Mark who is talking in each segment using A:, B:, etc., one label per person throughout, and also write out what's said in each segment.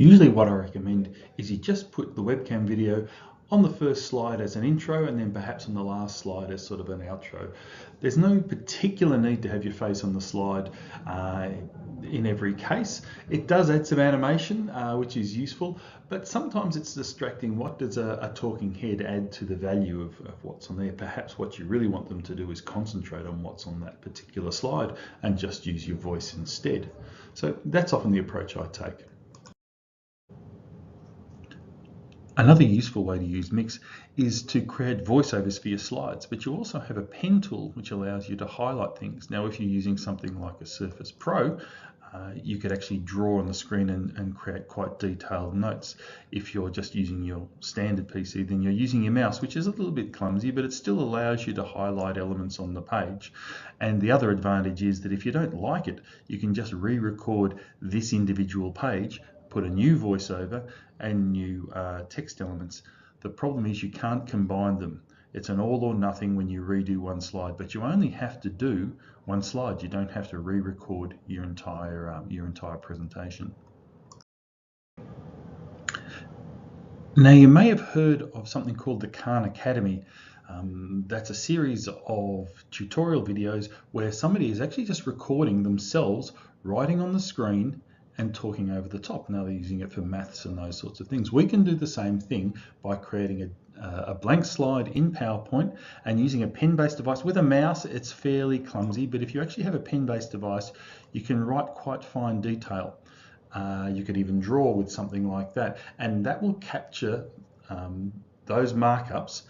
A: Usually what I recommend is you just put the webcam video on the first slide as an intro and then perhaps on the last slide as sort of an outro. There's no particular need to have your face on the slide in every case. It does add some animation, which is useful, but sometimes it's distracting. What does a talking head add to the value of what's on there? Perhaps what you really want them to do is concentrate on what's on that particular slide and just use your voice instead. So that's often the approach I take. Another useful way to use Mix is to create voiceovers for your slides, but you also have a pen tool which allows you to highlight things. Now, if you're using something like a Surface Pro, you could actually draw on the screen and create quite detailed notes. If you're just using your standard PC, then you're using your mouse, which is a little bit clumsy, but it still allows you to highlight elements on the page. And the other advantage is that if you don't like it, you can just re-record this individual page, put a new voiceover and new text elements. The problem is you can't combine them. It's an all or nothing when you redo one slide, but you only have to do one slide. You don't have to re-record your entire presentation. Now, you may have heard of something called the Khan Academy. That's a series of tutorial videos where somebody is actually just recording themselves writing on the screen and talking over the top. Now they're using it for maths and those sorts of things. We can do the same thing by creating a blank slide in PowerPoint and using a pen-based device. With a mouse, it's fairly clumsy, but if you actually have a pen-based device, you can write quite fine detail. You could even draw with something like that, and that will capture those markups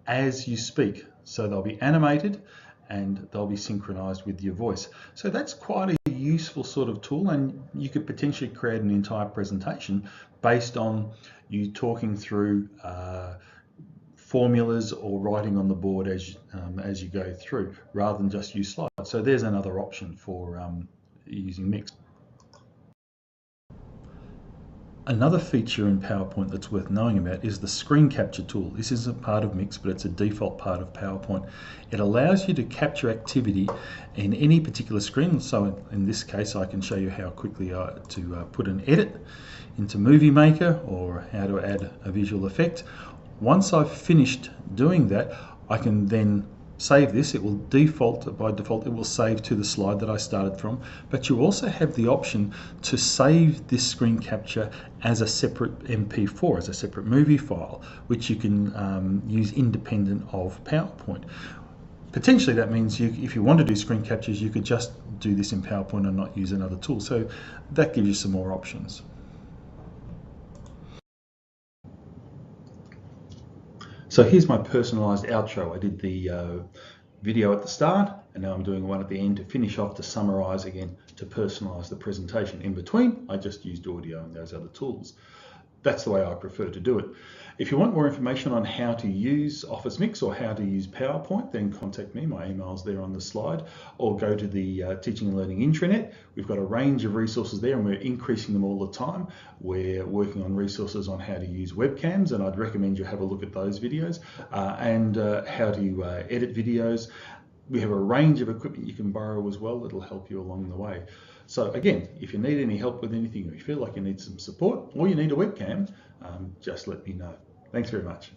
A: as you speak. So they'll be animated and they'll be synchronized with your voice. So that's quite a useful sort of tool, and you could potentially create an entire presentation based on you talking through formulas or writing on the board as you go through, rather than just use slides. So there's another option for using Mix. Another feature in PowerPoint that's worth knowing about is the screen capture tool. This isn't part of Mix, but it's a default part of PowerPoint. It allows you to capture activity in any particular screen. So in this case, I can show you how quickly to put an edit into Movie Maker or how to add a visual effect. Once I've finished doing that, I can then save this. It will by default, it will save to the slide that I started from, but you also have the option to save this screen capture as a separate MP4, as a separate movie file, which you can use independent of PowerPoint. Potentially that means if you want to do screen captures, you could just do this in PowerPoint and not use another tool. So that gives you some more options. So here's my personalized outro. I did the video at the start, and now I'm doing one at the end to finish off, to summarize again, to personalize the presentation. In between, I just used audio and those other tools. That's the way I prefer to do it. If you want more information on how to use Office Mix or how to use PowerPoint, then contact me. My email's there on the slide, or go to the Teaching and Learning intranet. We've got a range of resources there and we're increasing them all the time. We're working on resources on how to use webcams, and I'd recommend you have a look at those videos, and how to edit videos. We have a range of equipment you can borrow as well that'll help you along the way. So again, if you need any help with anything, or you feel like you need some support, or you need a webcam, just let me know. Thanks very much.